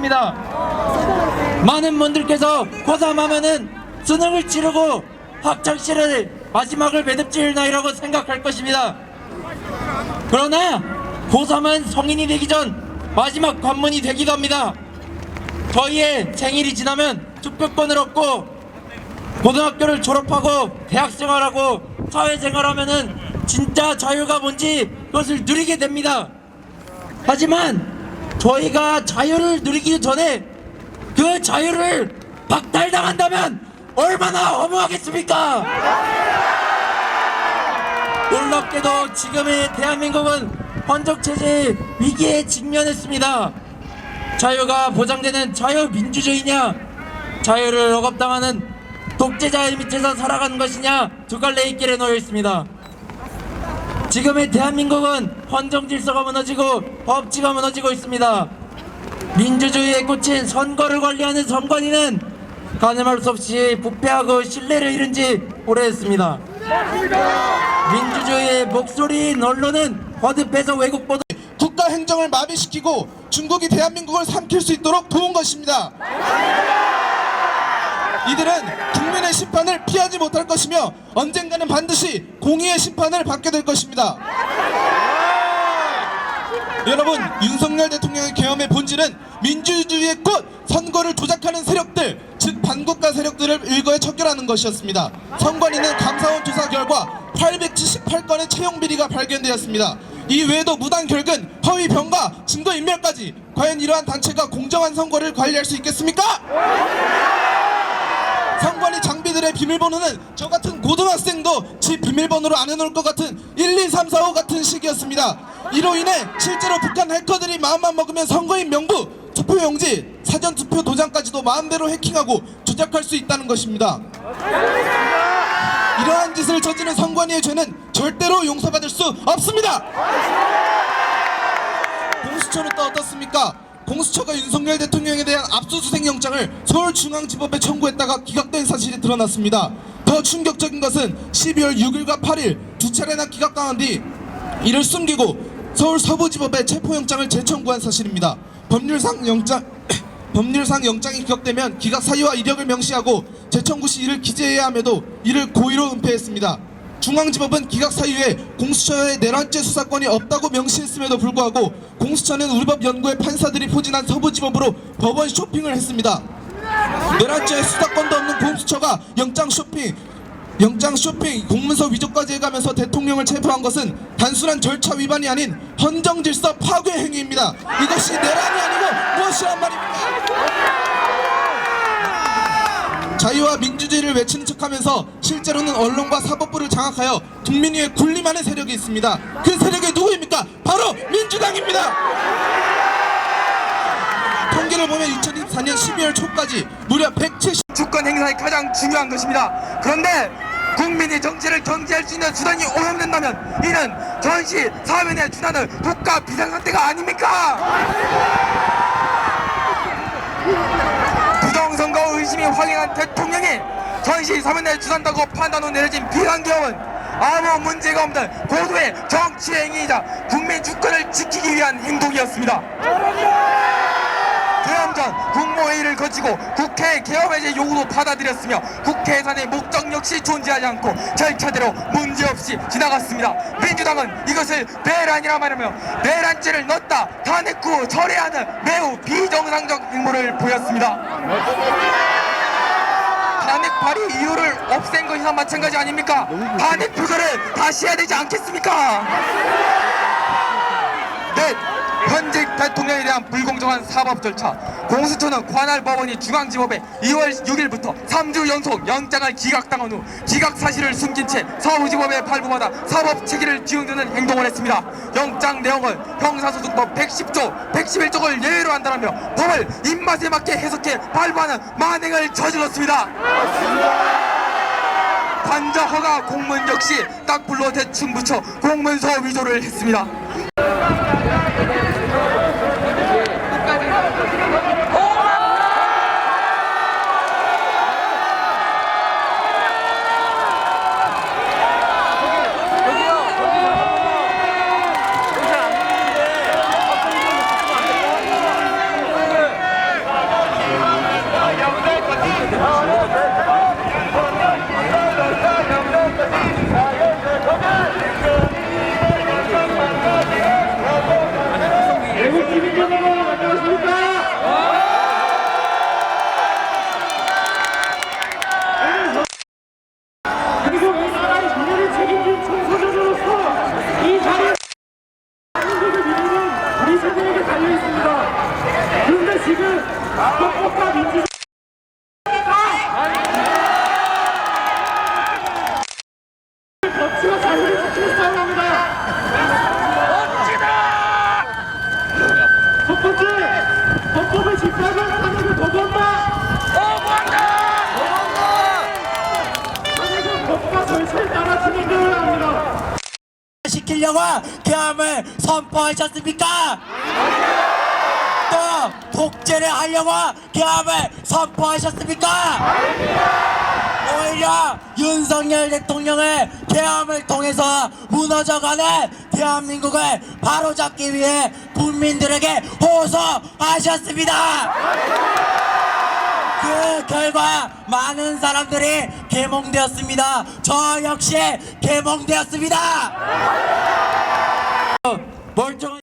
있습니다. 많은 분들께서 고3하면은 수능을 치르고 학창시절의 마지막을 매듭지을 나이라고 생각할 것입니다. 그러나 고3은 성인이 되기 전 마지막 관문이 되기도 합니다. 저희의 생일이 지나면 투표권을 얻고 고등학교를 졸업하고 대학생활하고 사회생활하면은 진짜 자유가 뭔지 그것을 누리게 됩니다. 하지만 저희가 자유를 누리기 전에 그 자유를 박탈당한다면 얼마나 허무하겠습니까? 놀랍게도 지금의 대한민국은 헌정체제의 위기에 직면했습니다. 자유가 보장되는 자유민주주의냐, 자유를 억압당하는 독재자의 밑에서 살아가는 것이냐, 두 갈래의 길에 놓여 있습니다. 지금의 대한민국은 헌정질서가 무너지고 법치가 무너지고 있습니다. 민주주의에 꽂힌 선거를 관리하는 선관위는 가늠할 수 없이 부패하고 신뢰를 잃은 지 오래됐습니다. 민주주의의 목소리인 언론은 거듭해서 왜곡 보도 국가 행정을 마비시키고 중국이 대한민국을 삼킬 수 있도록 도운 것입니다. 이들은 국민의 심판을 피하지 못할 것이며 언젠가는 반드시 공의의 심판을 받게 될 것입니다. 여러분, 윤석열 대통령의 계엄의 본질은 민주주의의 꽃, 선거를 조작하는 세력들, 즉 반국가 세력들을 일거에 척결하는 것이었습니다. 선관위는 감사원 조사 결과 878건의 채용 비리가 발견되었습니다. 이 외에도 무단 결근, 허위 병가, 증거 인멸까지. 과연 이러한 단체가 공정한 선거를 관리할 수 있겠습니까? 선관위 장비들의 비밀번호는 저 같은 고등학생도 집 비밀번호로 안 해놓을 것 같은 1, 2, 3, 4, 5 같은 식이었습니다. 이로 인해 실제로 북한 해커들이 마음만 먹으면 선거인 명부, 투표용지, 사전투표 도장까지도 마음대로 해킹하고 조작할 수 있다는 것입니다. 이러한 짓을 저지른 선관위의 죄는 절대로 용서받을 수 없습니다. 공수처는 또 어떻습니까? 공수처가 윤석열 대통령에 대한 압수수색 영장을 서울중앙지법에 청구했다가 기각된 사실이 드러났습니다. 더 충격적인 것은 12월 6일과 8일 두 차례나 기각당한 뒤 이를 숨기고 서울 서부지법에 체포영장을 재청구한 사실입니다. 법률상 영장이 기각되면 기각 사유와 이력을 명시하고 재청구 시 이를 기재해야 함에도 이를 고의로 은폐했습니다. 중앙지법은 기각 사유에 공수처의 내란죄 수사권이 없다고 명시했음에도 불구하고 공수처는 우리법 연구의 판사들이 포진한 서부지법으로 법원 쇼핑을 했습니다. 내란죄 수사권도 없는 공수처가 영장 쇼핑, 공문서 위조까지 해가면서 대통령을 체포한 것은 단순한 절차 위반이 아닌 헌정질서 파괴 행위입니다. 이것이 내란이 아니고 무엇이란 말입니까? 자유와 민주주의를 외치는 척하면서 실제로는 언론과 사법부를 장악하여 국민 위에 군림하는 세력이 있습니다. 그 세력이 누구입니까? 바로 민주당입니다. 통계를 보면 2024년 12월 초까지 무려 170 주권 행사가 가장 중요한 것입니다. 그런데 국민이 정치를 경제할 수 있는 수단이 오염된다면 이는 전시 사면에 준하는 국가 비상사태가 아닙니까? 부정선거 의심이 확인한 대통령이 전시 사면에 준한다고 판단 후 내려진 비상계엄은 아무 문제가 없는 고도의 정치 행위이자 국민 주권을 지키기 위한 행동이었습니다. 계엄 전 국무회의를 거치고 국회 계엄 해제 요구도 받아들였으며 국회 예산의 목적 역시 존재하지 않고 절차대로 문제없이 지나갔습니다. 민주당은 이것을 내란이라 말하며 내란죄를 넣었다 탄핵 후 철회하는 매우 비정상적 행보를 보였습니다. 탄핵 발의 이유를 없앤 것이나 마찬가지 아닙니까? 탄핵 표결을 다시 해야 되지 않겠습니까? 네, 현직 대통령에 대한 불공정한 사법 절차. 공수처는 관할 법원이 중앙지법에 2월 6일부터 3주 연속 영장을 기각당한 후 기각 사실을 숨긴 채 서부지법에 발부받아 사법 체계를 뒤흔드는 행동을 했습니다. 영장 내용은 형사소송법 110조, 111조를 예외로 한다라며 법을 입맛에 맞게 해석해 발부하는 만행을 저질렀습니다. 관저 허가 공문 역시 딱 불러 대충 붙여 공문서 위조를 했습니다. 법치와 자유를 지키는 싸움입니다. 첫 번째, 헌법의 집행을 하는 거부한다. 하나는 법과 절차에 따라 진행되어야 합니다. 시키려고 계엄을 선포하셨습니까? 또 독재를 하려고 계엄을 선포하셨습니까? 오히려 윤석열 대통령의 계엄을 통해서 무너져가는 대한민국을 바로잡기 위해 국민들에게 호소하셨습니다. 그 결과 많은 사람들이 계몽되었습니다. 저 역시 계몽되었습니다. 멀쩡한